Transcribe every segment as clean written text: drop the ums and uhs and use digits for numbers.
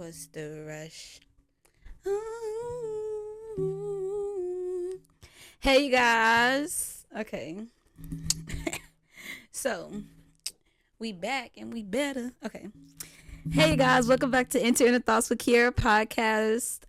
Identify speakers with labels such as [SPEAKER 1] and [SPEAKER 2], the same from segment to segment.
[SPEAKER 1] What's the rush? Ooh. Hey, you guys. Okay. So, we back and we better. Okay. Hey, you guys. Welcome back to Enter Inner Thoughts with Keaira podcast.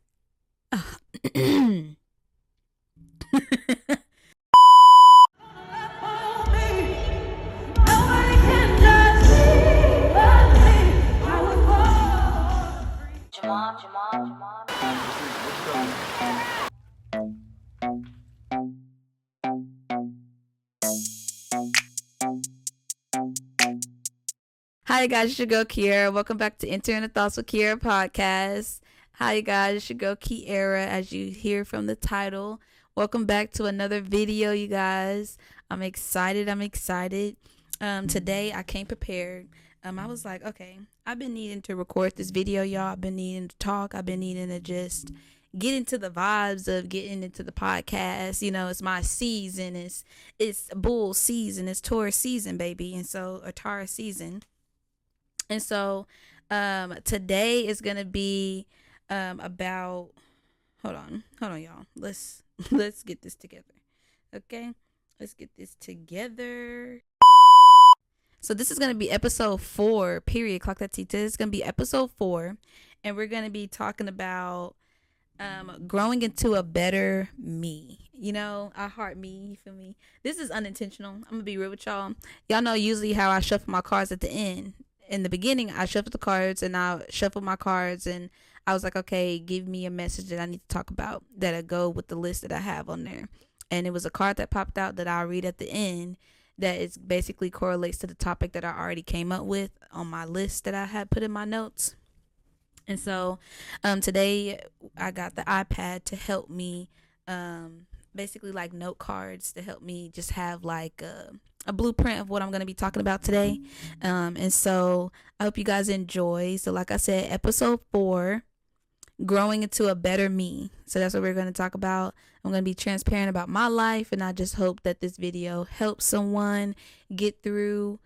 [SPEAKER 1] Hi, guys. It's your girl Keaira. Welcome back to Enter Inner Thoughts with Keaira podcast. Hi, you guys. It's your girl Keaira, as you hear from the title. Welcome back to another video, you guys. I'm excited. Today, I came prepared. I was like, okay, I've been needing to record this video, y'all. I've been needing to talk. I've been needing to just get into the vibes of getting into the podcast. You know, it's my season. It's bull season. It's Taurus season, baby. And so, or Taurus season. And so, today is gonna be about. Hold on, y'all. Let's get this together. Okay, let's get this together. So this is gonna be episode 4. Period. Clock that T. This is gonna be episode 4, and we're gonna be talking about growing into a better me. You know, I heart me. You feel me? This is unintentional. I'm gonna be real with y'all. Y'all know usually how I shuffle my cards at the end. In the beginning, I shuffled the cards and I shuffled my cards and I was like, okay, give me a message that I need to talk about that'll go with the list that I have on there. And it was a card that popped out that I'll read at the end that is basically correlates to the topic that I already came up with on my list that I had put in my notes. And so today I got the iPad to help me basically like note cards to help me just have like a blueprint of what I'm going to be talking about today. And so I hope you guys enjoy. So like I said, episode 4, growing into a better me. So that's what we're going to talk about. I'm going to be transparent about my life, and I just hope that this video helps someone get through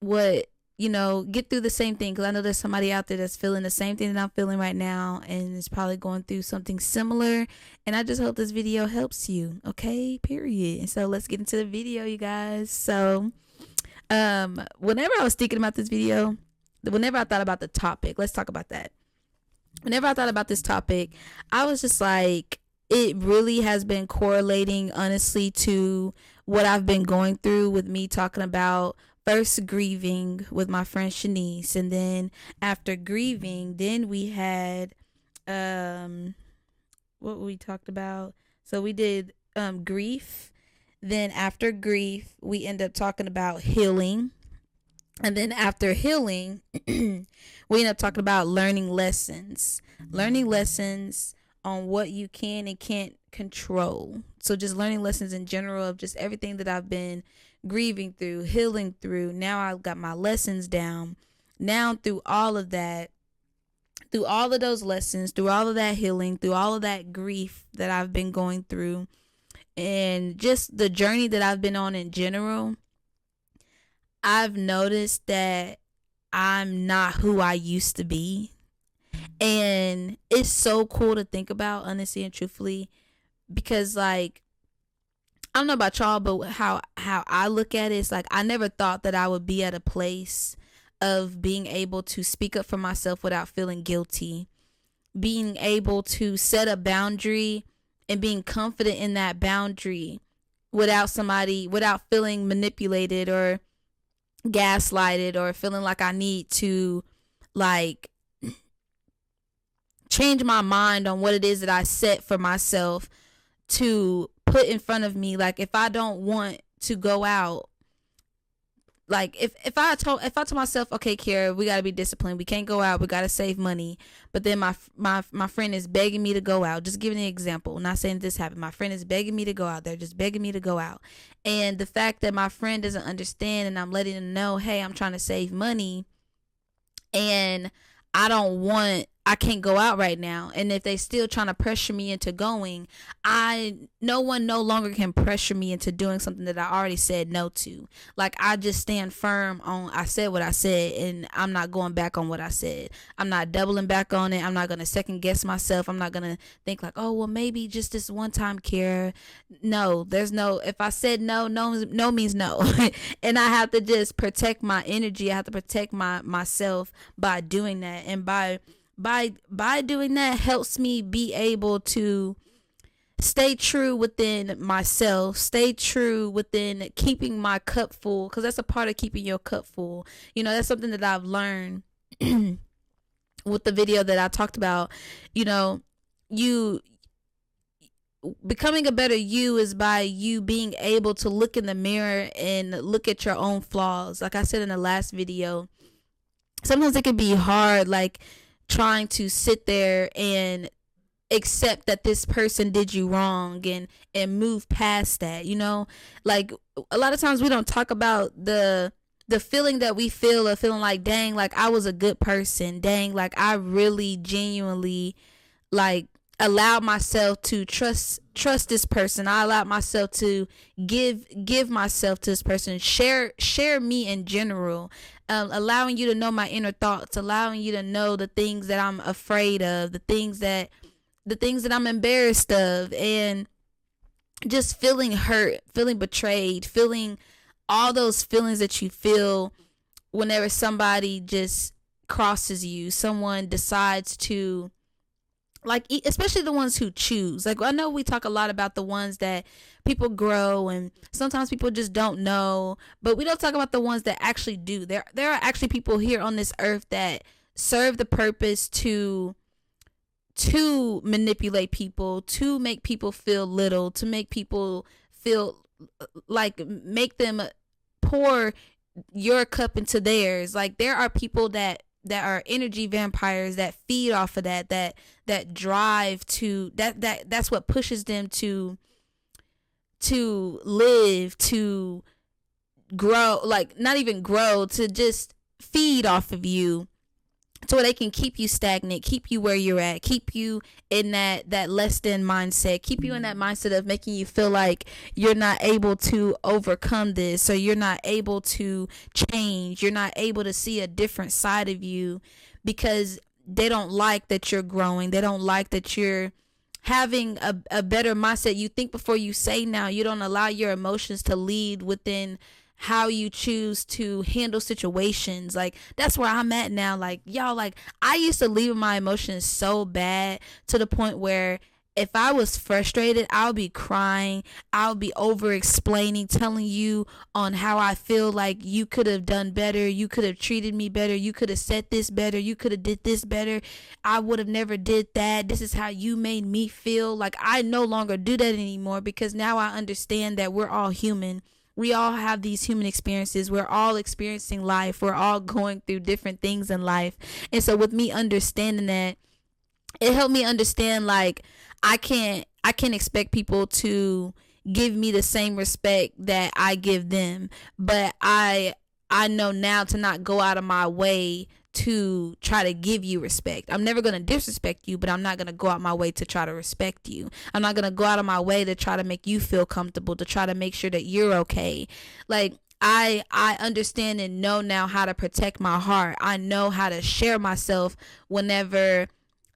[SPEAKER 1] get through the same thing, because I know there's somebody out there that's feeling the same thing that I'm feeling right now and is probably going through something similar, and I just hope this video helps you. Okay, period. And so let's get into the video, you guys. So whenever I was thinking about this video, whenever I thought about the topic, let's talk about that. Whenever I thought about this topic, I was just like, it really has been correlating honestly to what I've been going through with me talking about first grieving with my friend Shanice, and then after grieving, then we had what we talked about. So we did grief. Then after grief, we end up talking about healing. And then after healing, we end up talking about learning lessons on what you can and can't control. So just learning lessons in general of just everything that I've been grieving through, healing through. Now I've got my lessons down. Now through all of that, through all of those lessons, through all of that healing, through all of that grief that I've been going through, and just the journey that I've been on in general, I've noticed that I'm not who I used to be. And it's so cool to think about, honestly and truthfully, because like, I don't know about y'all, but how I look at it is like, I never thought that I would be at a place of being able to speak up for myself without feeling guilty, being able to set a boundary and being confident in that boundary without feeling manipulated or gaslighted or feeling like I need to like change my mind on what it is that I set for myself to put in front of me. Like if I don't want to go out, like if I told myself, okay, Keaira, we got to be disciplined, we can't go out, we got to save money, but then my friend is begging me to go out, just giving an example, not saying this happened, my friend is begging me to go out, they're just begging me to go out, and the fact that my friend doesn't understand and I'm letting them know, hey, I'm trying to save money and I don't want I can't go out right now. And if they still trying to pressure me into going, no one no longer can pressure me into doing something that I already said no to. Like, I just stand firm on, I said what I said, and I'm not going back on what I said. I'm not doubling back on it. I'm not going to second guess myself. I'm not going to think like, oh, well, maybe just this one time, Keaira. No, there's no, if I said no, no means no. And I have to just protect my energy. I have to protect myself by doing that. And by doing that helps me be able to stay true within myself, stay true within keeping my cup full, because that's a part of keeping your cup full. That's something that I've learned with the video that I talked about. You becoming a better you is by you being able to look in the mirror and look at your own flaws. Like I said in the last video, sometimes it can be hard, like trying to sit there and accept that this person did you wrong and move past that. Like, a lot of times we don't talk about the feeling that we feel of feeling like, dang, like I was a good person, dang, like I really genuinely like allowed myself to trust this person. I allowed myself to give myself to this person, share me in general, allowing you to know my inner thoughts, allowing you to know the things that I'm afraid of, the things that I'm embarrassed of, and just feeling hurt, feeling betrayed, feeling all those feelings that you feel whenever somebody just crosses you, someone decides to, like, especially the ones who choose. Like, I know we talk a lot about the ones that people grow and sometimes people just don't know, but we don't talk about the ones that actually do. There are actually people here on this earth that serve the purpose to manipulate people, to make people feel little, to make people feel like, make them pour your cup into theirs. Like, there are people that are energy vampires that feed off of that drive to that's what pushes them to live, to grow, like not even grow, to just feed off of you, so they can keep you stagnant, keep you where you're at, keep you in that less than mindset, keep you in that mindset of making you feel like you're not able to overcome this, or you're not able to change, you're not able to see a different side of you, because they don't like that you're growing, they don't like that you're having a better mindset. You think before you say now. You don't allow your emotions to lead within how you choose to handle situations. Like, that's where I'm at now. Like, y'all, like, I used to leave my emotions so bad to the point where if I was frustrated, I'll be crying, I'll be over explaining, telling you on how I feel, like you could have done better, you could have treated me better, you could have said this better, you could have did this better, I would have never did that, this is how you made me feel. Like, I no longer do that anymore, because now I understand that we're all human. We all have these human experiences. We're all experiencing life. We're all going through different things in life. And so with me understanding that, it helped me understand, like, I can't expect people to give me the same respect that I give them. But I know now to not go out of my way to try to give you respect. I'm never going to disrespect you, but I'm not going to go out my way to try to respect you. I'm not going to go out of my way to try to make you feel comfortable, to try to make sure that you're okay. Like, I understand and know now how to protect my heart. I know how to share myself whenever,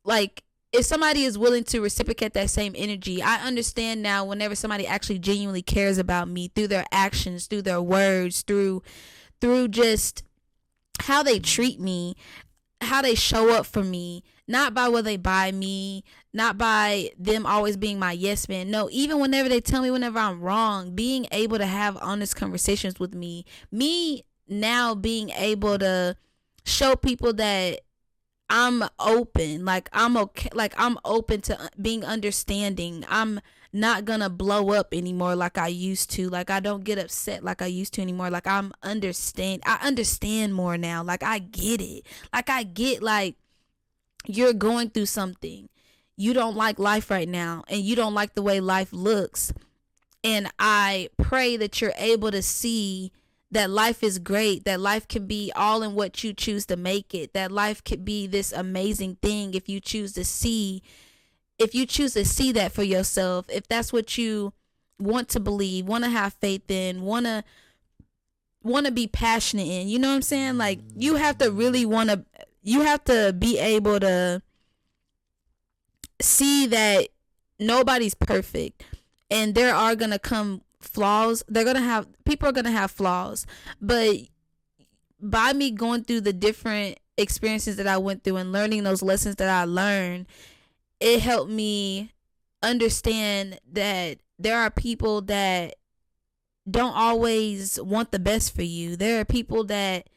[SPEAKER 1] like, if somebody is willing to reciprocate that same energy. I understand now whenever somebody actually genuinely cares about me, through their actions, through their words, through just how they treat me, how they show up for me, not by what they buy me, not by them always being my yes man. No, even whenever they tell me whenever I'm wrong, being able to have honest conversations with me now being able to show people that I'm open, like I'm okay, like I'm open to being understanding. I'm not gonna blow up anymore like I used to. Like, I don't get upset like I used to anymore. Like, I understand more now. Like, I get it. Like, I get, like, you're going through something. You don't like life right now, and you don't like the way life looks. And I pray that you're able to see that life is great, that life can be all in what you choose to make it, that life could be this amazing thing if you choose to see, that for yourself, if that's what you want to believe, want to have faith in, want to be passionate in. You know what I'm saying? Like, you have to really you have to be able to see that nobody's perfect, and there are going to come flaws. People are going to have flaws, but by me going through the different experiences that I went through and learning those lessons that I learned, it helped me understand that there are people that don't always want the best for you. There are people that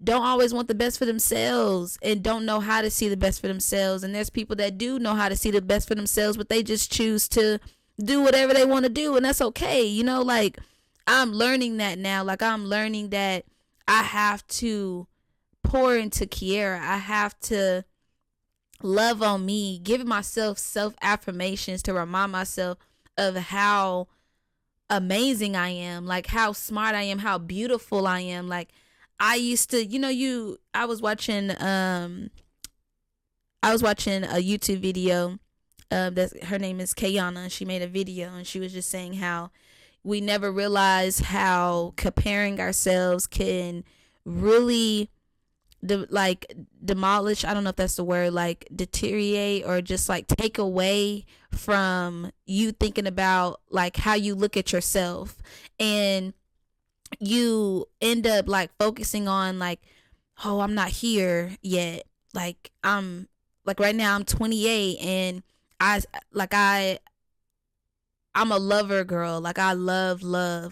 [SPEAKER 1] don't always want the best for themselves and don't know how to see the best for themselves. And there's people that do know how to see the best for themselves, but they just choose to do whatever they want to do, and that's okay. You know, like, I'm learning that now. Like, I'm learning that I have to pour into Keaira. I have to love on me, give myself self-affirmations to remind myself of how amazing I am, like how smart I am, how beautiful I am. Like, I used to, I was watching a YouTube video. Her name is Keaira. She made a video and she was just saying how we never realize how comparing ourselves can really demolish, I don't know if that's the word, like deteriorate or just like take away from you thinking about like how you look at yourself, and you end up like focusing on like, oh, I'm not here yet. Like, I'm like, right now I'm 28 and I'm a lover girl. Like, I love.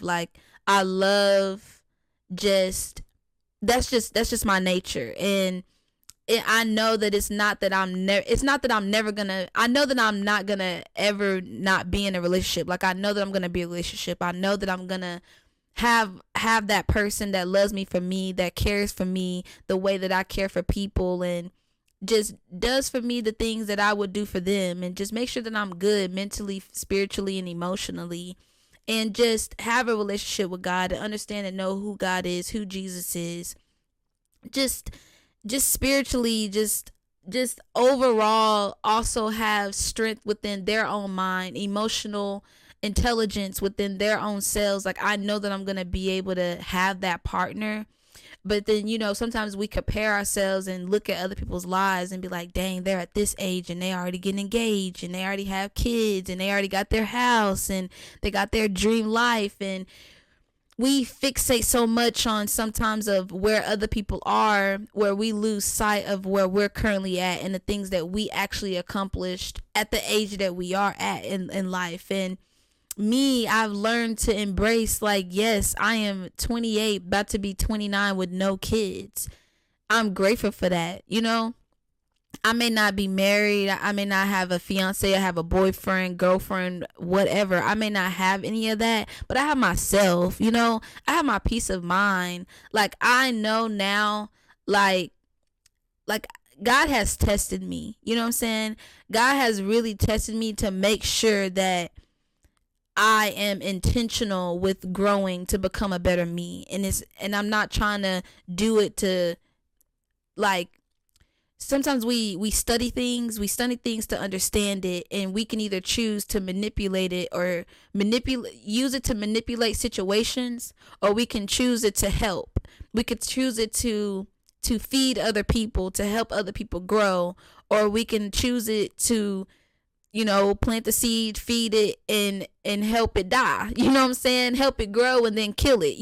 [SPEAKER 1] Like, I love just, that's just my nature. And I know that it's not that I'm never gonna, I know that I'm not gonna ever not be in a relationship. Like, I know that I'm gonna be in a relationship. I know that I'm gonna have that person that loves me for me, that cares for me the way that I care for people, and just does for me the things that I would do for them, and just make sure that I'm good mentally, spiritually, and emotionally, and just have a relationship with God and understand and know who God is, who Jesus is, just spiritually, just overall also have strength within their own mind, emotional intelligence within their own selves. Like, I know that I'm going to be able to have that partner. But then, sometimes we compare ourselves and look at other people's lives and be like, dang, they're at this age and they already getting engaged and they already have kids and they already got their house and they got their dream life. And we fixate so much on sometimes of where other people are, where we lose sight of where we're currently at and the things that we actually accomplished at the age that we are at in life. And me, I've learned to embrace, like, yes, I am 28, about to be 29 with no kids. I'm grateful for that. I may not be married. I may not have a fiance. I have a boyfriend, girlfriend, whatever. I may not have any of that, but I have myself, I have my peace of mind. Like, I know now, like God has tested me. You know what I'm saying? God has really tested me to make sure that I am intentional with growing to become a better me. And I'm not trying to do it to, like, sometimes we study things to understand it, and we can either choose to manipulate it or use it to manipulate situations, or we can choose it to help. We could choose it to feed other people, to help other people grow, or we can choose it to plant the seed, feed it, and help it die. You know what I'm saying? Help it grow and then kill it.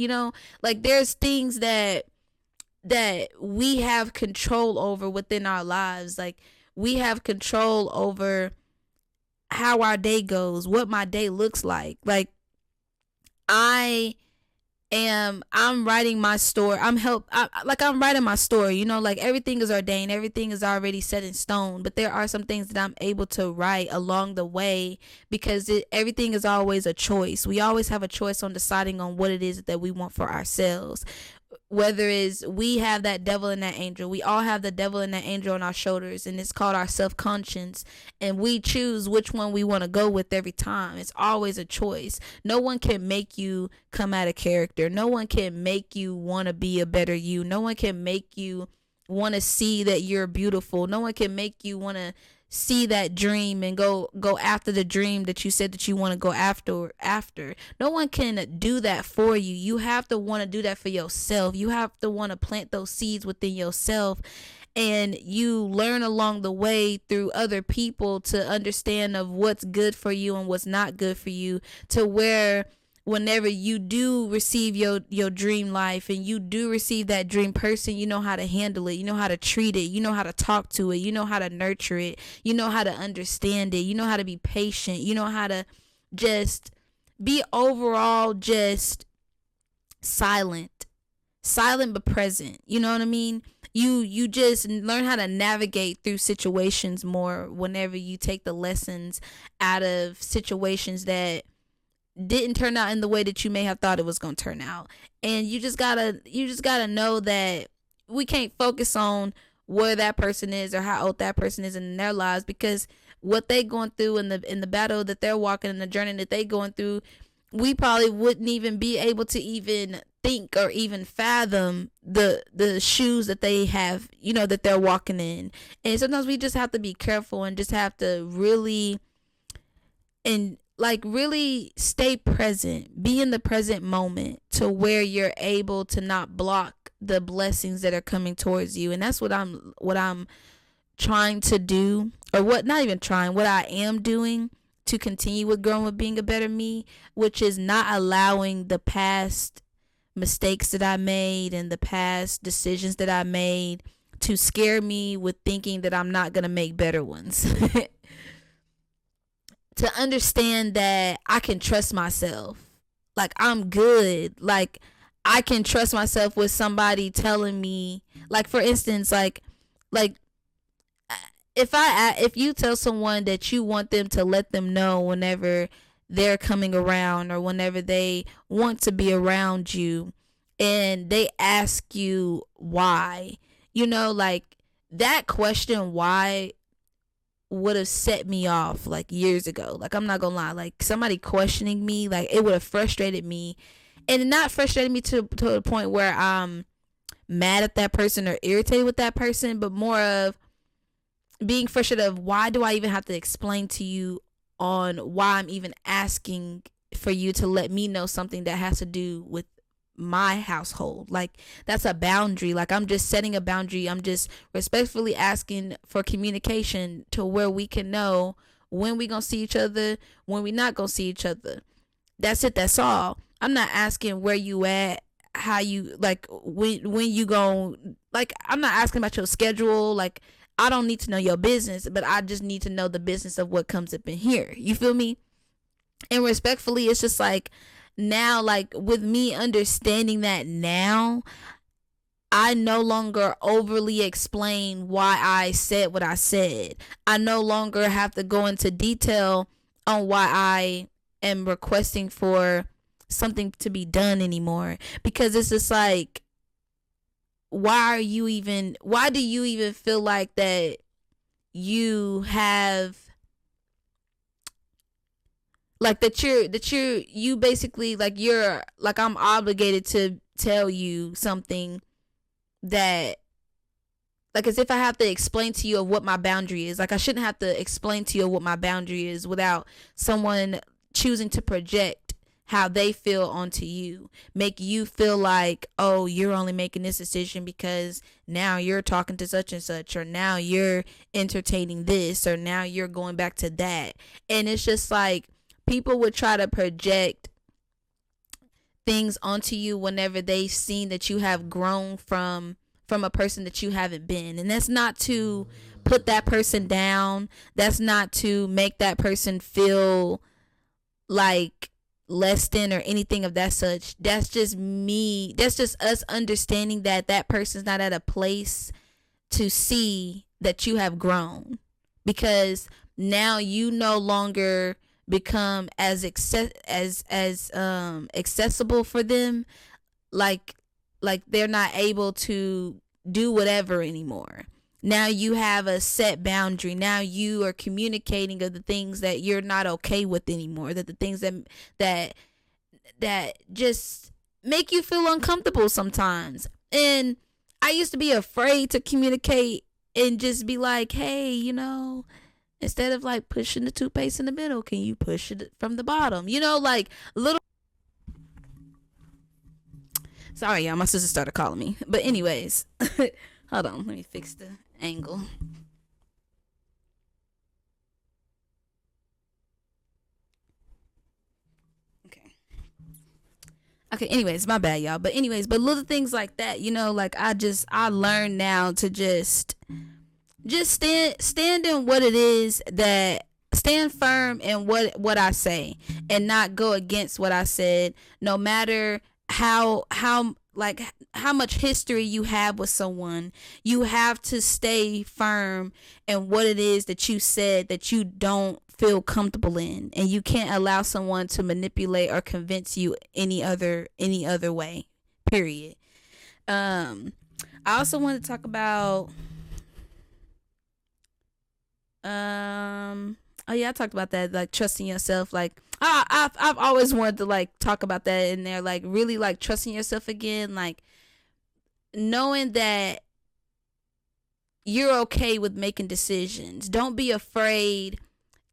[SPEAKER 1] Like, there's things that we have control over within our lives. Like, we have control over how our day goes, what my day looks like. Like, I'm writing my story. I'm writing my story, like, everything is ordained, everything is already set in stone, but there are some things that I'm able to write along the way, because everything is always a choice. We always have a choice on deciding on what it is that we want for ourselves. whether it's we have that devil and that angel, we all have the devil and that angel on our shoulders, and it's called our self-conscience, and we choose which one we want to go with every time. It's always a choice. No one can make you come out of character. No one can make you want to be a better you. No one can make you want to see that you're beautiful. No one can make you want to see that dream and go after the dream that you said that you want to go after. No one can do that for you. You have to want to do that for yourself. You have to want to plant those seeds within yourself, and you learn along the way through other people to understand of what's good for you and what's not good for you, to where whenever you do receive your dream life and you do receive that dream person, you know how to handle it, you know how to treat it, you know how to talk to it, you know how to nurture it, you know how to understand it, you know how to be patient, you know how to just be overall just silent but present. You know what I mean? You just learn how to navigate through situations more whenever you take the lessons out of situations that didn't turn out in the way that you may have thought it was going to turn out. And you just gotta know that we can't focus on where that person is or how old that person is in their lives, because what they going through in the battle that they're walking, in the journey that they going through, we probably wouldn't even be able to even think or even fathom the shoes that they have, that they're walking in. And sometimes we just have to be careful and just have to really really stay present, be in the present moment, to where you're able to not block the blessings that are coming towards you. And that's what I'm trying to do, or what I am doing to continue with growing, with being a better me, which is not allowing the past mistakes that I made and the past decisions that I made to scare me with thinking that I'm not going to make better ones. To understand that I can trust myself. Like, I'm good. Like, I can trust myself with somebody telling me, like, for instance, like if you tell someone that you want them to let them know whenever they're coming around or whenever they want to be around you, and they ask you why, like, that question why would have set me off like years ago. Like, I'm not gonna lie, like, somebody questioning me, like, it would have frustrated me, and not frustrated me to the point where I'm mad at that person or irritated with that person, but more of being frustrated of, why do I even have to explain to you on why I'm even asking for you to let me know something that has to do with my household? Like, that's a boundary. Like, I'm just setting a boundary. I'm just respectfully asking for communication to where we can know when we gonna see each other, when we not gonna see each other. That's it. That's all. I'm not asking where you at, how you, like, when you gon', like, I'm not asking about your schedule. Like, I don't need to know your business, but I just need to know the business of what comes up in here. You feel me? And respectfully, it's just like, now, like, with me understanding that now, I no longer overly explain why I said what I said. I no longer have to go into detail on why I am requesting for something to be done anymore, because it's just like, why do you even feel like that you have, like, you basically, like, you're like, I'm obligated to tell you something that, like, as if I have to explain to you of what my boundary is. Like, I shouldn't have to explain to you what my boundary is without someone choosing to project how they feel onto you, make you feel like, oh, you're only making this decision because now you're talking to such and such, or now you're entertaining this, or now you're going back to that. And it's just like, people would try to project things onto you whenever they've seen that you have grown from a person that you haven't been. And that's not to put that person down. That's not to make that person feel like less than or anything of that such. That's just me. That's just us understanding that that person's not at a place to see that you have grown, because now you no longer become as accessible for them, like like they're not able to do whatever anymore. Now you have a set boundary. Now you are communicating of the things that you're not okay with anymore. That the things that just make you feel uncomfortable sometimes. And I used to be afraid to communicate and just be like, hey, instead of like pushing the toothpaste in the middle, can you push it from the bottom? Like little. Sorry, y'all, my sister started calling me. But anyways, hold on, let me fix the angle. Okay, anyways, my bad, y'all. But anyways, but little things like that, like I learned now to just stand in what it is, that stand firm in what I say, and not go against what I said, no matter how much history you have with someone. You have to stay firm in what it is that you said that you don't feel comfortable in, and you can't allow someone to manipulate or convince you any other way, period. I also want to talk about oh yeah, I talked about that, like trusting yourself. Like I've always wanted to like talk about that in there, like really like trusting yourself again, like knowing that you're okay with making decisions. Don't be afraid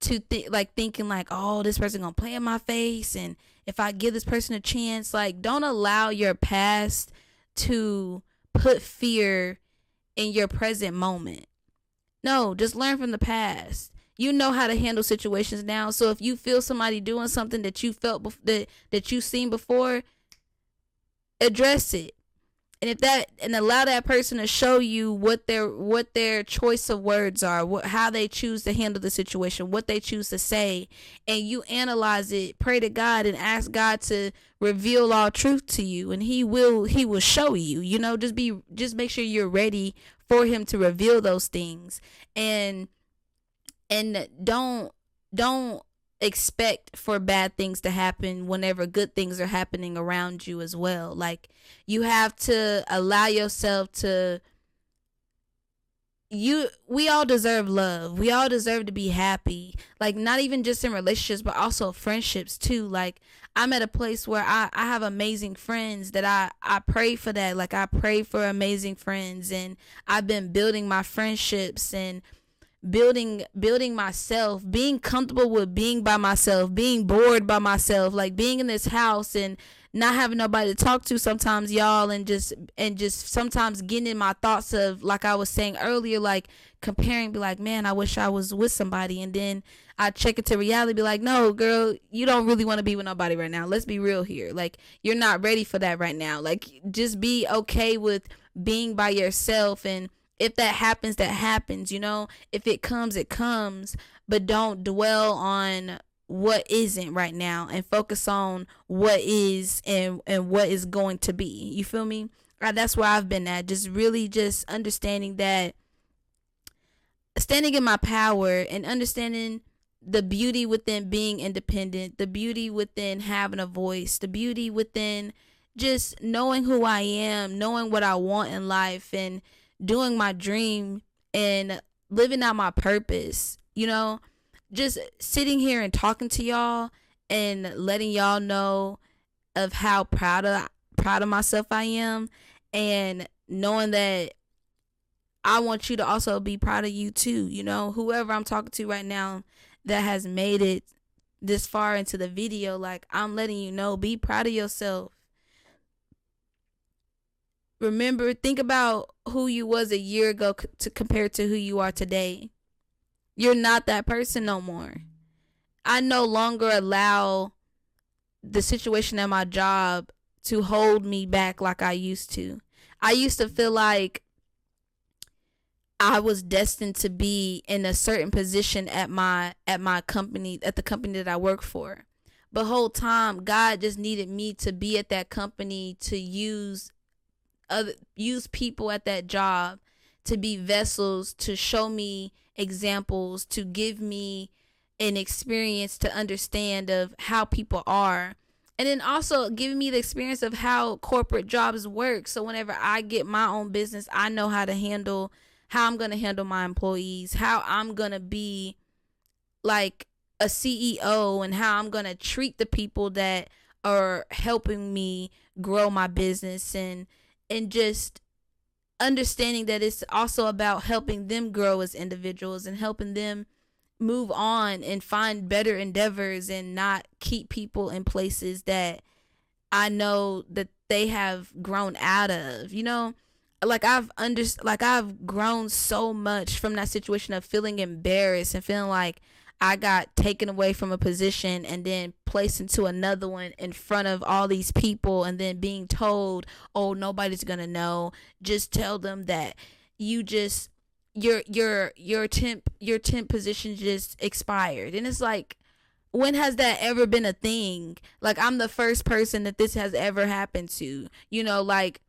[SPEAKER 1] to thinking like, oh, this person gonna play in my face, and if I give this person a chance, like don't allow your past to put fear in your present moment. No, just learn from the past. You know how to handle situations now. So if you feel somebody doing something that you felt that you've seen before, address it. And allow that person to show you what their choice of words are, how they choose to handle the situation, what they choose to say, and you analyze it, pray to God, and ask God to reveal all truth to you, and He will show you. Just make sure you're ready for Him to reveal those things, and don't expect for bad things to happen whenever good things are happening around you as well. Like you have to allow yourself to we all deserve love. We all deserve to be happy. Like not even just in relationships, but also friendships too. Like I'm at a place where I have amazing friends that I pray for that. Like I pray for amazing friends, and I've been building my friendships and building myself, being comfortable with being by myself, being bored by myself, like being in this house and not having nobody to talk to sometimes, y'all, and just sometimes getting in my thoughts of, like I was saying earlier, like comparing, be like, man, I wish I was with somebody, and then I check it to reality, be like, no, girl, you don't really want to be with nobody right now. Let's be real here. Like you're not ready for that right now. Like just be okay with being by yourself, and if that happens, that happens, if it comes, it comes, but don't dwell on what isn't right now, and focus on what is, and what is going to be. You feel me? That's where I've been at. Just really just understanding that, standing in my power, and understanding the beauty within being independent, the beauty within having a voice, the beauty within just knowing who I am, knowing what I want in life, and doing my dream and living out my purpose. Just sitting here and talking to y'all and letting y'all know of how proud of myself I am, and knowing that I want you to also be proud of you too. Whoever I'm talking to right now that has made it this far into the video, like I'm letting you know, be proud of yourself. Remember, think about who you was a year ago compared to who you are today. You're not that person no more. I no longer allow the situation at my job to hold me back like I used to. I used to feel like I was destined to be in a certain position at my company, at the company that I work for. But whole time, God just needed me to be at that company to use people at that job to be vessels, to show me examples, to give me an experience to understand of how people are. and then also giving me the experience of how corporate jobs work. So whenever I get my own business, I know how I'm going to handle my employees, how I'm going to be like a CEO, and how I'm going to treat the people that are helping me grow my business, and just understanding that it's also about helping them grow as individuals and helping them move on and find better endeavors, and not keep people in places that I know that they have grown out of, like I've grown so much from that situation of feeling embarrassed and feeling like I got taken away from a position and then placed into another one in front of all these people, and then being told, "Oh, nobody's going to know. Just tell them that you just your temp position just expired." And it's like, when has that ever been a thing? Like, I'm the first person that this has ever happened to, like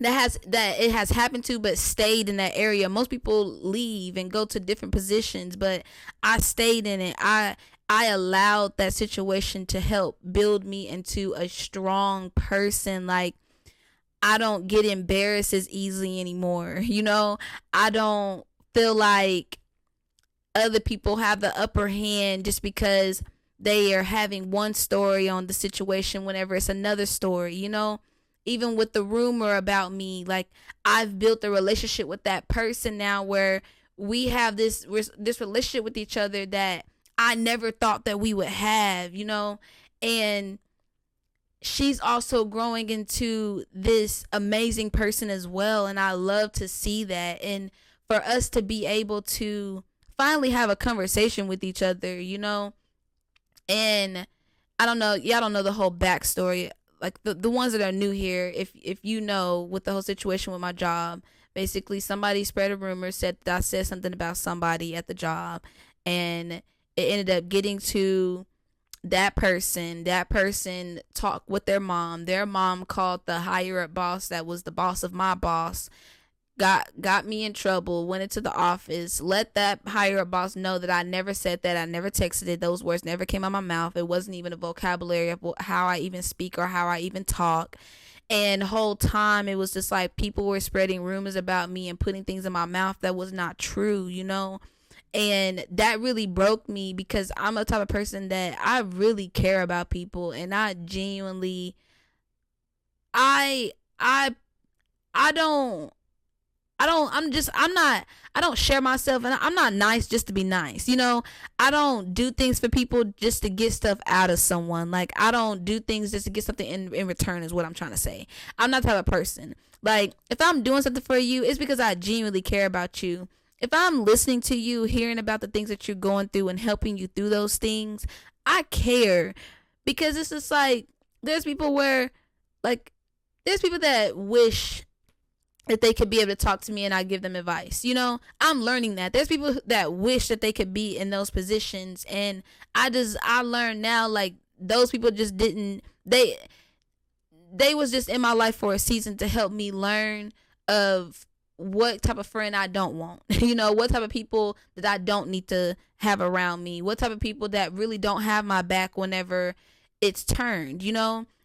[SPEAKER 1] that it has happened to, but stayed in that area. Most people leave and go to different positions, but I stayed in it. I allowed that situation to help build me into a strong person. Like, I don't get embarrassed as easily anymore. I don't feel like other people have the upper hand just because they are having one story on the situation whenever it's another story, even with the rumor about me. Like, I've built a relationship with that person now where we have this relationship with each other that I never thought that we would have, and she's also growing into this amazing person as well. And I love to see that. And for us to be able to finally have a conversation with each other, and I don't know, y'all don't know the whole backstory. Like, the ones that are new here, if with the whole situation with my job, basically somebody spread a rumor, said that I said something about somebody at the job, and it ended up getting to that person. That person talked with their mom called the higher up boss that was the boss of my boss, got me in trouble, went into the office, let that higher up boss know that I never said that, I never texted it, those words never came out of my mouth, it wasn't even a vocabulary of how I even speak or how I even talk. And the whole time it was just like people were spreading rumors about me and putting things in my mouth that was not true, and that really broke me, because I'm a type of person that I really care about people, and I genuinely I don't I don't share myself, and I'm not nice just to be nice. I don't do things for people just to get stuff out of someone. Like, I don't do things just to get something in return, is what I'm trying to say. I'm not the type of person. Like, if I'm doing something for you, it's because I genuinely care about you. If I'm listening to you, hearing about the things that you're going through and helping you through those things, I care. Because it's just like, there's people that wish that they could be able to talk to me and I give them advice. I'm learning that. There's people that wish that they could be in those positions, and I learned now, like, those people just didn't, they was just in my life for a season to help me learn of what type of friend I don't want. What type of people that I don't need to have around me. What type of people that really don't have my back whenever it's turned,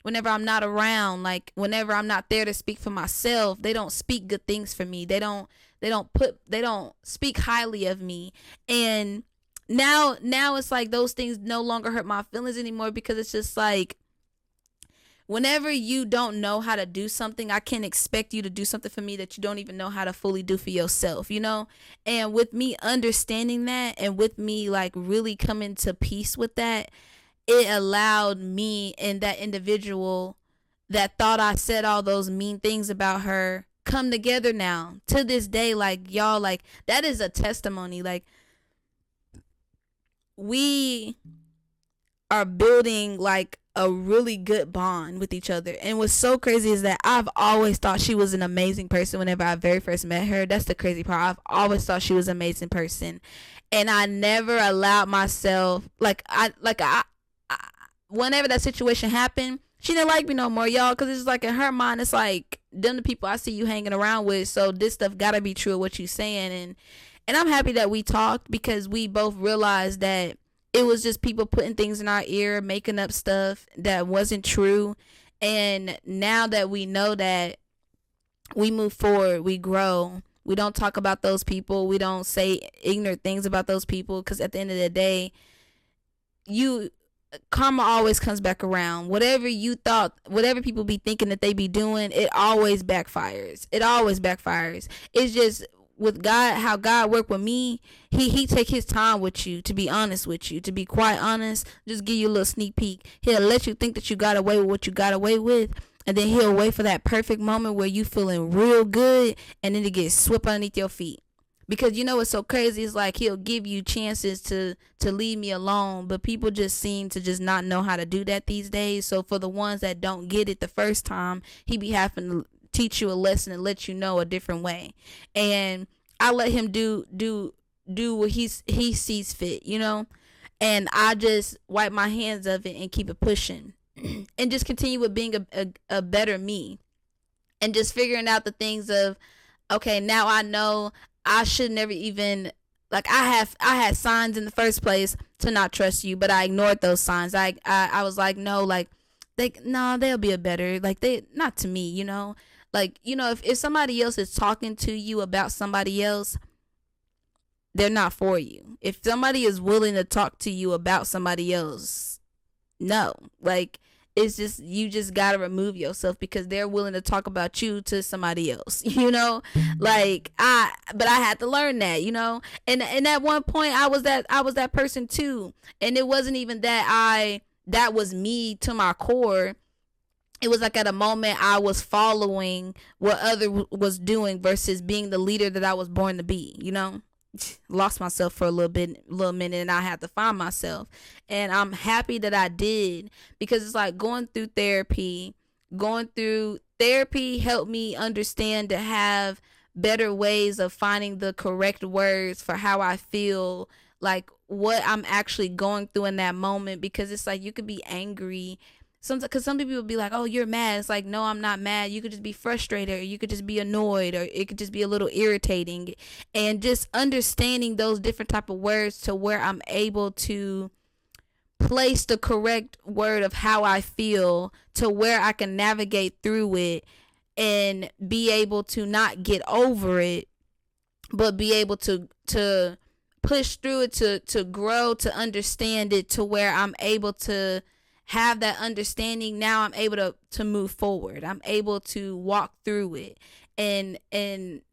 [SPEAKER 1] whenever I'm not around. Like, whenever I'm not there to speak for myself, they don't speak good things for me. They don't speak highly of me. And now it's like those things no longer hurt my feelings anymore, because it's just like, whenever you don't know how to do something, I can't expect you to do something for me that you don't even know how to fully do for yourself, And with me understanding that, and with me like really coming to peace with that, it allowed me and that individual that thought I said all those mean things about her come together now. To this day, like, y'all, like, that is a testimony. Like, we are building like a really good bond with each other. And what's so crazy is that I've always thought she was an amazing person whenever I very first met her. That's the crazy part. I've always thought she was an amazing person. And I never allowed myself, whenever that situation happened, she didn't like me no more, y'all, because it's like, in her mind, it's like, them the people I see you hanging around with, so this stuff gotta be true of what you saying. And I'm happy that we talked, because we both realized that it was just people putting things in our ear, making up stuff that wasn't true. And now that we know that, we move forward, we grow. We don't talk about those people. We don't say ignorant things about those people, because at the end of the day, you karma always comes back around. Whatever you thought, whatever people be thinking that they be doing, it always backfires. It always backfires. It's just with God, how God worked with me, he take his time with you, to be honest with you, to be quite honest. Just give you a little sneak peek. He'll let you think that you got away with what you got away with, and then he'll wait for that perfect moment where you feeling real good, and then it gets swept underneath your feet. Because you know what's so crazy is, like, he'll give you chances to leave me alone, but people just seem to just not know how to do that these days. So for the ones that don't get it the first time, he be having to teach you a lesson and let you know a different way. And I let him do what he sees fit, you know. And I just wipe my hands of it and keep it pushing, and just continue with being a better me, and just figuring out the things of, okay, now I know I should never even, like, I had signs in the first place to not trust you, but I ignored those signs. I was like, no, like, they'll be a better, like, they, not to me, you know. Like, you know, if somebody else is talking to you about somebody else, they're not for you. If somebody is willing to talk to you about somebody else, no, like, it's just, you just gotta remove yourself, because they're willing to talk about you to somebody else, you know. Like, but I had to learn that, you know. And at one point I was that person too, and it wasn't even that was me to my core. It was like, at a moment I was following what other was doing versus being the leader that I was born to be, you know. Lost myself for a little minute, and I had to find myself. And I'm happy that I did, because it's like going through therapy helped me understand to have better ways of finding the correct words for how I feel, like what I'm actually going through in that moment. Because it's like, you could be angry sometimes, because some people will be like, oh, you're mad. It's like, no, I'm not mad. You could just be frustrated, or you could just be annoyed, or it could just be a little irritating. And just understanding those different type of words to where I'm able to place the correct word of how I feel, to where I can navigate through it and be able to not get over it, but be able to push through it, to grow, to understand it, to where I'm able to have that understanding. Now I'm able to move forward. I'm able to walk through it, and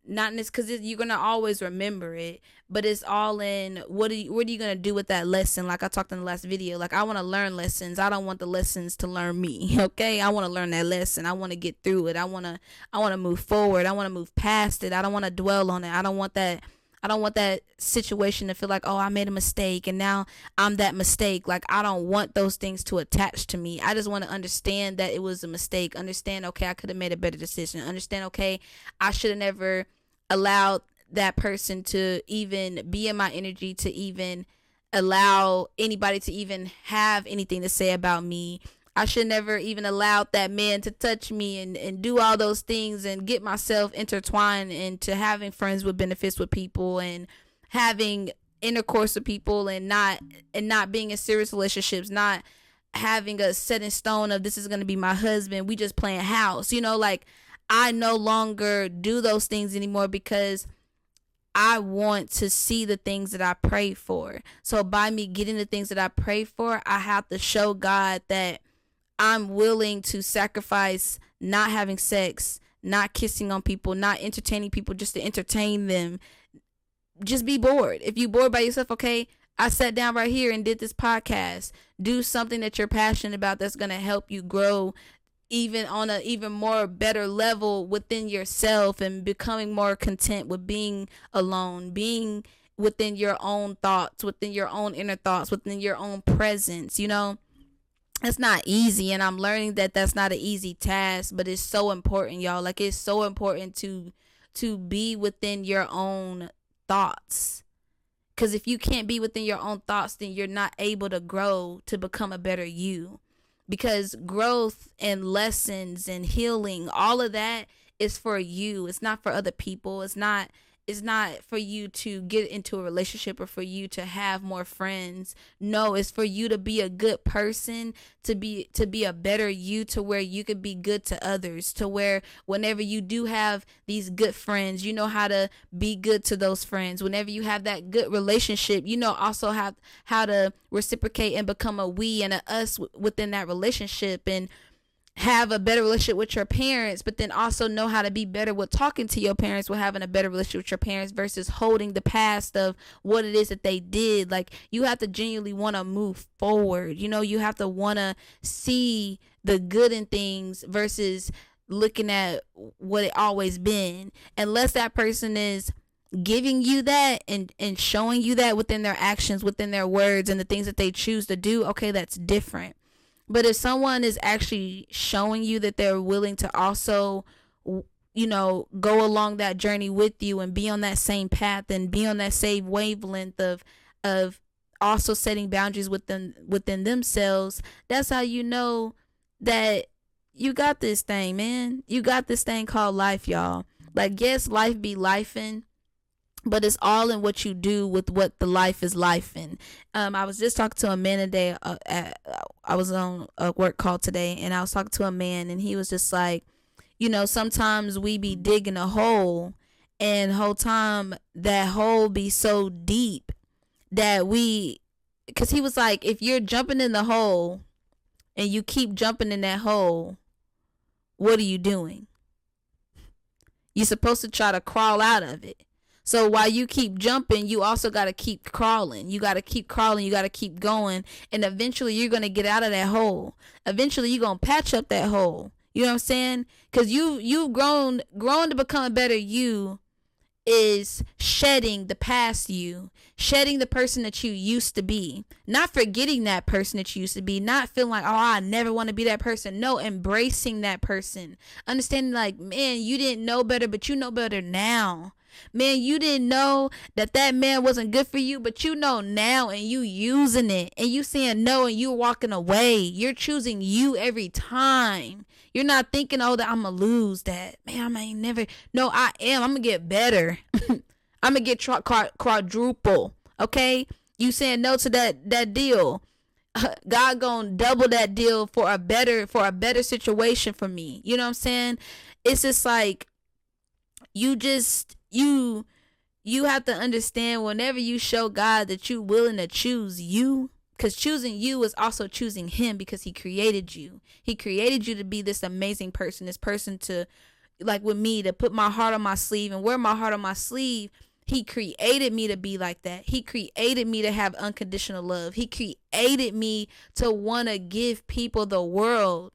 [SPEAKER 1] not just because you're gonna always remember it, but it's all in what are you gonna do with that lesson. Like I talked in the last video, like, I want to learn lessons. I don't want the lessons to learn me. Okay, I want to learn that lesson. I want to get through it. I want to move forward. I want to move past it. I don't want to dwell on it. I don't want that situation to feel like, oh, I made a mistake and now I'm that mistake. Like, I don't want those things to attach to me. I just want to understand that it was a mistake. Understand, okay, I could have made a better decision. Understand, okay, I should have never allowed that person to even be in my energy, to even allow anybody to even have anything to say about me. I should never even allowed that man to touch me and do all those things and get myself intertwined into having friends with benefits with people and having intercourse with people and not being in serious relationships, not having a set in stone of this is going to be my husband. We just playing house, you know, like I no longer do those things anymore because I want to see the things that I pray for. So by me getting the things that I pray for, I have to show God that I'm willing to sacrifice not having sex, not kissing on people, not entertaining people just to entertain them. Just be bored. If you bored by yourself, okay, I sat down right here and did this podcast. Do something that you're passionate about that's going to help you grow even on a even more better level within yourself and becoming more content with being alone, being within your own thoughts, within your own inner thoughts, within your own presence, you know. It's not easy, and I'm learning that that's not an easy task, but it's so important, y'all. Like, it's so important to be within your own thoughts, because if you can't be within your own thoughts, then you're not able to grow to become a better you, because growth and lessons and healing, all of that is for you. It's not for other people. It's not it's not for you to get into a relationship or for you to have more friends. No, it's for you to be a good person, to be a better you, to where you could be good to others, to where whenever you do have these good friends, you know how to be good to those friends. Whenever you have that good relationship, you know also how to reciprocate and become a we and a us within that relationship, and have a better relationship with your parents, but then also know how to be better with talking to your parents, with having a better relationship with your parents versus holding the past of what it is that they did. Like, you have to genuinely want to move forward. You know, you have to want to see the good in things versus looking at what it always been. Unless that person is giving you that and showing you that within their actions, within their words, and the things that they choose to do, okay, that's different. But if someone is actually showing you that they're willing to also, you know, go along that journey with you and be on that same path and be on that same wavelength of also setting boundaries within themselves, that's how you know that you got this thing, man. You got this thing called life, y'all. Like, yes, life be lifing, but it's all in what you do with what the life is life in. I was just talking to a man today. I was on a work call today, and I was talking to a man, and he was just like, you know, sometimes we be digging a hole, and the whole time that hole be so deep that because he was like, if you're jumping in the hole and you keep jumping in that hole, what are you doing? You're supposed to try to crawl out of it. So while you keep jumping, you also got to keep crawling. You got to keep crawling. You got to keep going. And eventually you're going to get out of that hole. Eventually you're going to patch up that hole. You know what I'm saying? Because you've grown to become a better you is shedding the past you, shedding the person that you used to be, not forgetting that person that you used to be, not feeling like, oh, I never want to be that person. No, embracing that person, understanding like, man, you didn't know better, but you know better now. Man, you didn't know that man wasn't good for you, but you know now, and you using it, and you saying no, and you walking away. You're choosing you every time. You're not thinking, oh, that I'm going to lose that. Man, I ain't never. No, I am. I'm going to get better. I'm going to get quadruple. Okay? You saying no to that deal. God going to double that deal for a better situation for me. You know what I'm saying? It's just like, you have to understand, whenever you show God that you're willing to choose you, because choosing you is also choosing him, because he created you. He created you to be this amazing person, this person to, like with me, to put my heart on my sleeve and wear my heart on my sleeve. He created me to be like that. He created me to have unconditional love. He created me to want to give people the world.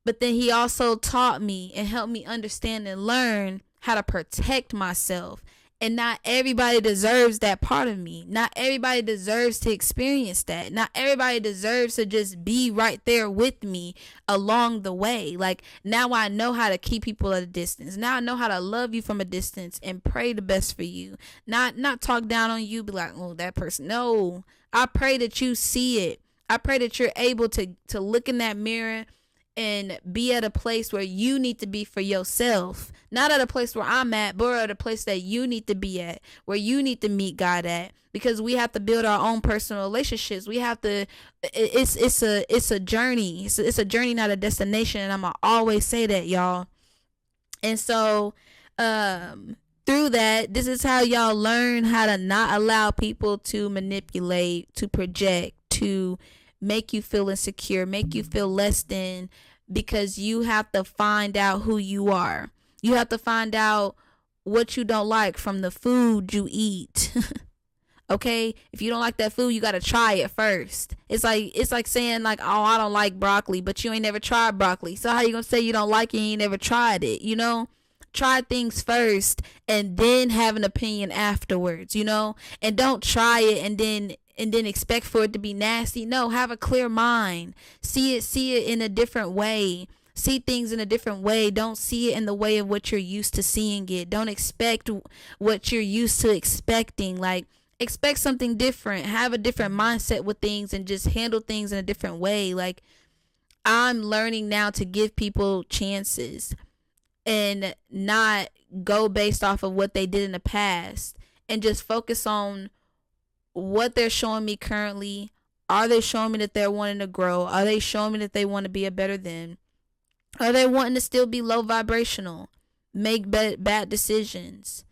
[SPEAKER 1] But then he also taught me and helped me understand and learn how to protect myself. And not everybody deserves that part of me. Not everybody deserves to experience that. Not everybody deserves to just be right there with me along the way. Like, now I know how to keep people at a distance. Now I know how to love you from a distance and pray the best for you. Not talk down on you, be like, oh, that person. No, I pray that you see it. I pray that you're able to look in that mirror and be at a place where you need to be for yourself. Not at a place where I'm at, but at a place that you need to be at, where you need to meet God at. Because we have to build our own personal relationships. We have to, it's a journey. It's a journey, not a destination. And I'm going to always say that, y'all. And so, through that, this is how y'all learn how to not allow people to manipulate, to project, to make you feel insecure, make you feel less than, because you have to find out who you are. You have to find out what you don't like from the food you eat. Okay? If you don't like that food, you got to try it first. It's like saying like, oh, I don't like broccoli, but you ain't never tried broccoli. So how you going to say you don't like it and you ain't never tried it, you know? Try things first and then have an opinion afterwards, you know? And don't try it and then expect for it to be nasty. No, have a clear mind. See it in a different way. See things in a different way. Don't see it in the way of what you're used to seeing it. Don't expect what you're used to expecting. Like, expect something different. Have a different mindset with things and just handle things in a different way. Like, I'm learning now to give people chances. and not go based off of what they did in the past, and just focus on what they're showing me currently. Are they showing me that they're wanting to grow? Are they showing me that they want to be a better them? Are they wanting to still be low vibrational, make bad decisions,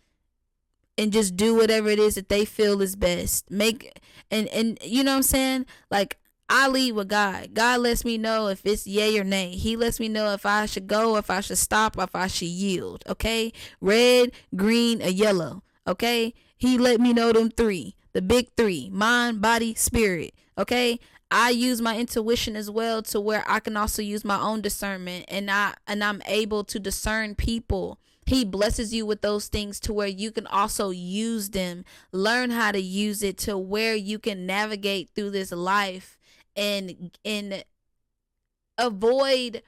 [SPEAKER 1] and just do whatever it is that they feel is best? And you know what I'm saying? Like, I lead with God. God lets me know if it's yay or nay. He lets me know if I should go, if I should stop, or if I should yield. Okay? Red, green, or yellow. Okay? He let me know them three. The big three. Mind, body, spirit. Okay? I use my intuition as well, to where I can also use my own discernment, and I'm able to discern people. He blesses you with those things to where you can also use them. Learn how to use it to where you can navigate through this life and avoid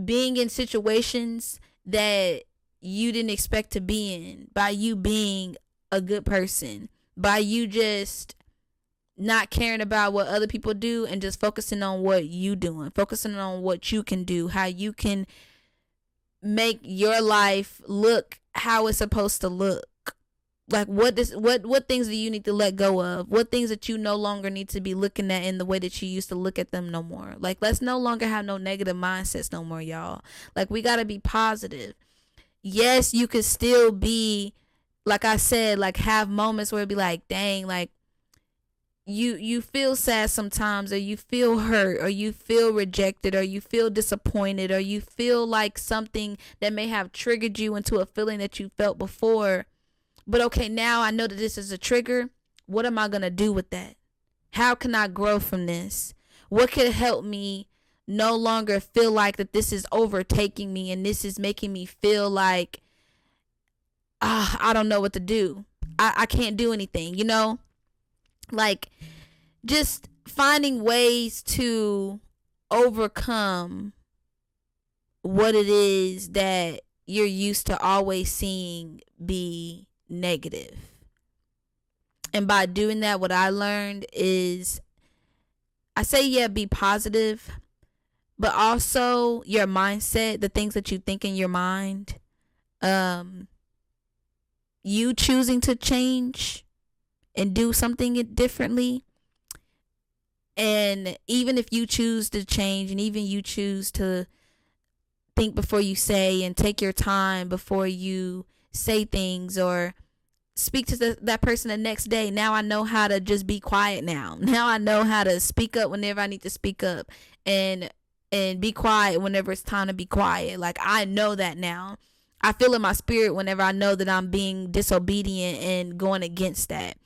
[SPEAKER 1] being in situations that you didn't expect to be in, by you being a good person, by you just not caring about what other people do and just focusing on what you doing, focusing on what you can do, how you can make your life look how it's supposed to look. Like, what things do you need to let go of? What things that you no longer need to be looking at in the way that you used to look at them no more? Like, let's no longer have no negative mindsets no more, y'all. Like, we got to be positive. Yes, you could still be, like I said, like, have moments where it'd be like, dang, like, you feel sad sometimes, or you feel hurt, or you feel rejected, or you feel disappointed, or you feel like something that may have triggered you into a feeling that you felt before. But okay, now I know that this is a trigger. What am I going to do with that? How can I grow from this? What could help me no longer feel like that this is overtaking me and this is making me feel like, I don't know what to do. I can't do anything, you know? Like, just finding ways to overcome what it is that you're used to always seeing be negative. And by doing that, what I learned is, I say, yeah, be positive, but also your mindset, the things that you think in your mind, you choosing to change and do something differently. And even if you choose to change, and even you choose to think before you say, and take your time before you say things, or speak to that person the next day. Now I know how to just be quiet now. Now I know how to speak up whenever I need to speak up, and be quiet whenever it's time to be quiet. Like, I know that now. I feel in my spirit whenever I know that I'm being disobedient and going against that.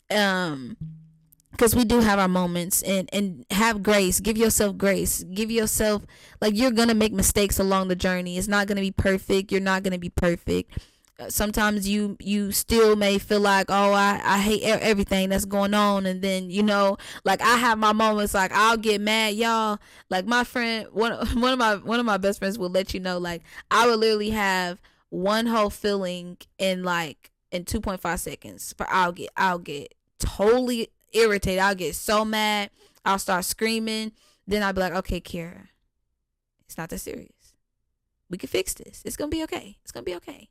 [SPEAKER 1] Because we do have our moments, and have grace. Give yourself grace. Give yourself, like, you're gonna make mistakes along the journey. It's not gonna be perfect. You're not gonna be perfect. Sometimes you still may feel like, oh, I hate everything that's going on. And then, you know, like, I have my moments, like, I'll get mad, y'all. Like, my friend, one of my best friends will let you know, like, I would literally have one whole feeling in 2.5 seconds. But I'll get totally irritated. I'll get so mad. I'll start screaming. Then I'll be like, okay, Keaira, it's not that serious. We can fix this. It's gonna be okay. It's gonna be okay.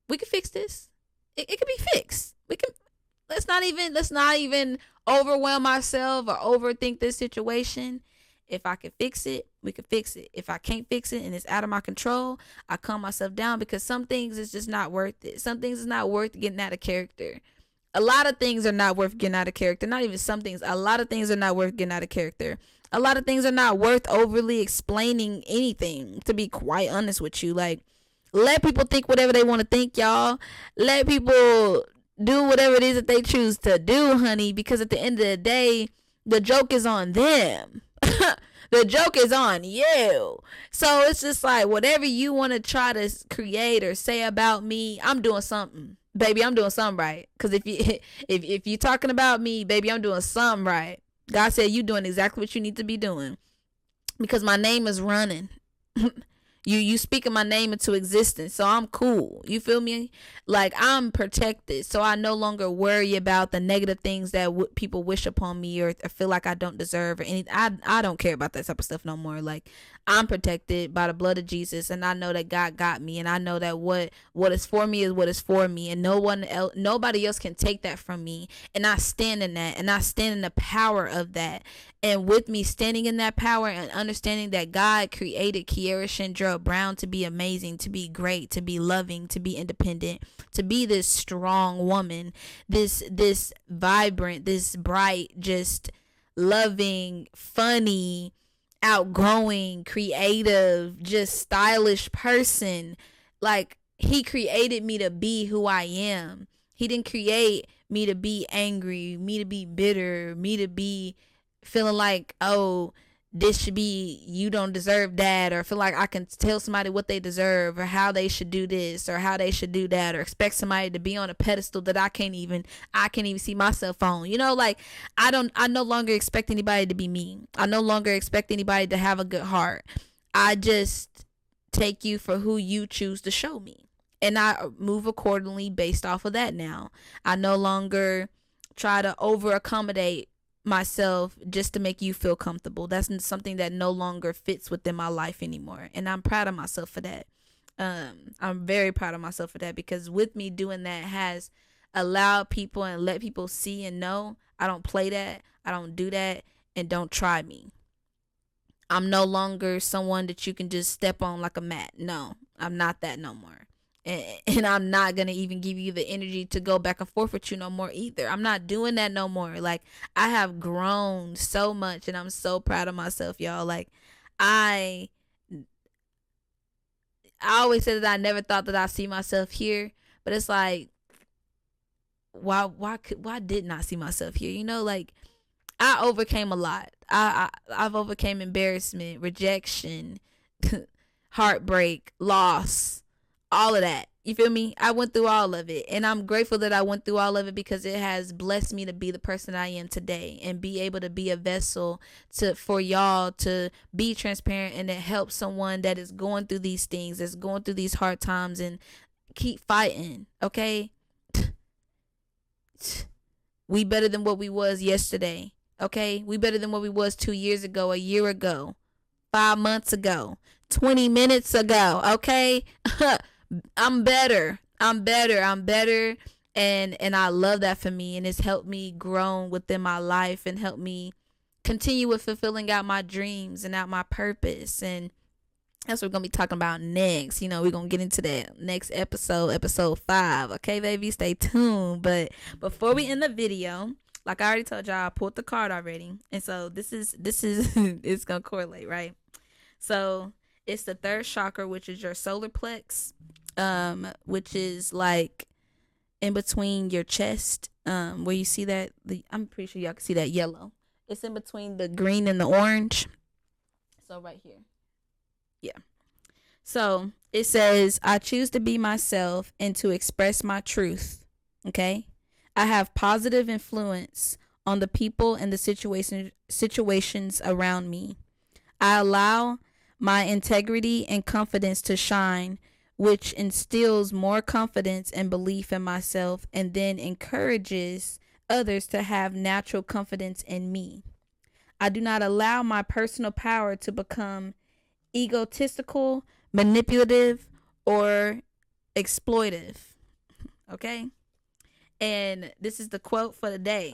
[SPEAKER 1] We can fix this. It can be fixed. Let's not even overwhelm ourselves or overthink this situation. If I can fix it, we can fix it. If I can't fix it and it's out of my control, I calm myself down, because some things is just not worth it. Some things is not worth getting out of character. A lot of things are not worth getting out of character. Not even some things. A lot of things are not worth getting out of character. A lot of things are not worth overly explaining anything, to be quite honest with you. Like, let people think whatever they want to think, y'all. Let people do whatever it is that they choose to do, honey, because at the end of the day, the joke is on them. The joke is on you. So it's just like, whatever you want to try to create or say about me, I'm doing something. Baby, I'm doing something right. Because if you're talking about me, baby, I'm doing something right. God said you doing exactly what you need to be doing. Because my name is running. You speaking my name into existence, so I'm cool. You feel me? Like, I'm protected, so I no longer worry about the negative things that people wish upon me, or feel like I don't deserve, or anything. I don't care about that type of stuff no more. Like, I'm protected by the blood of Jesus, and I know that God got me, and I know that what is for me is what is for me, and nobody else can take that from me. And I stand in that, and I stand in the power of that. And with me standing in that power and understanding that God created Keaira Shindra Brown to be amazing, to be great, to be loving, to be independent, to be this strong woman, this vibrant, this bright, just loving, funny, outgoing, creative, just stylish person. Like, he created me to be who I am. He didn't create me to be angry, me to be bitter, me to be feeling like, oh, this should be, you don't deserve that, or feel like I can tell somebody what they deserve, or how they should do this, or how they should do that, or expect somebody to be on a pedestal that I can't even see myself on. Like, I no longer expect anybody to be me. I no longer expect anybody to have a good heart. I just take you for who you choose to show me, and I move accordingly based off of that. Now I no longer try to over accommodate myself just to make you feel comfortable. That's something that no longer fits within my life anymore, and I'm proud of myself for that. I'm very proud of myself for that, because with me doing that has allowed people and let people see and know I don't play that, I don't do that, and don't try me. I'm no longer someone that you can just step on like a mat. No, I'm not that no more. And I'm not going to even give you the energy to go back and forth with you no more either. I'm not doing that no more. Like, I have grown so much, and I'm so proud of myself, y'all. Like, I always said that I never thought that I'd see myself here, but it's like, why didn't I see myself here? Like, I overcame a lot. I've overcame embarrassment, rejection, heartbreak, loss, all of that. You feel me? I went through all of it, and I'm grateful that I went through all of it, because it has blessed me to be the person I am today, and be able to be a vessel for y'all to be transparent, and to help someone that is going through these things, that's going through these hard times, and keep fighting. Okay, we better than what we was yesterday. Okay, we better than what we was 2 years ago, a year ago, 5 months ago, 20 minutes ago. Okay. I'm better. And I love that for me, and it's helped me grow within my life, and helped me continue with fulfilling out my dreams and out my purpose. And that's what we're gonna be talking about next. We're gonna get into that next episode 5. Okay, baby, stay tuned. But before we end the video, like I already told y'all, I pulled the card already, and so this is it's gonna correlate, right? So it's the third chakra, which is your solar plex, which is like in between your chest, where you see that, I'm pretty sure y'all can see that yellow. It's in between the green and the orange. So right here. Yeah. So it says, I choose to be myself and to express my truth. Okay. I have positive influence on the people and the situations around me. I allow my integrity and confidence to shine, which instills more confidence and belief in myself, and then encourages others to have natural confidence in me. I do not allow my personal power to become egotistical, manipulative, or exploitive. Okay? And this is the quote for the day.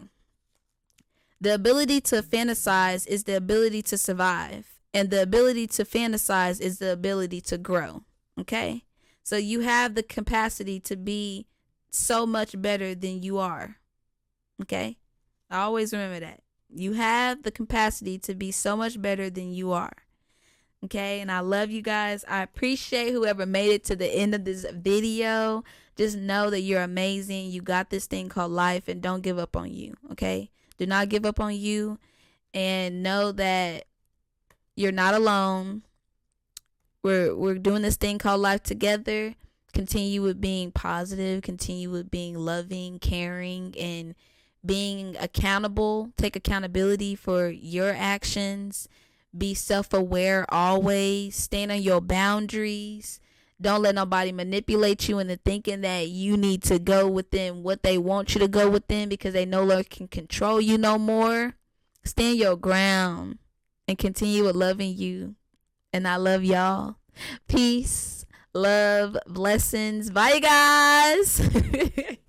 [SPEAKER 1] The ability to fantasize is the ability to survive, and the ability to fantasize is the ability to grow. Okay? So you have the capacity to be so much better than you are. Okay? I always remember that. You have the capacity to be so much better than you are. Okay? And I love you guys. I appreciate whoever made it to the end of this video. Just know that you're amazing. You got this thing called life, and don't give up on you. Okay? Do not give up on you, and know that you're not alone. We're doing this thing called life together. Continue with being positive. Continue with being loving, caring, and being accountable. Take accountability for your actions. Be self-aware always. Stand on your boundaries. Don't let nobody manipulate you into thinking that you need to go within what they want you to go within because they no longer can control you no more. Stand your ground and continue with loving you. And I love y'all. Peace, love, blessings. Bye, guys.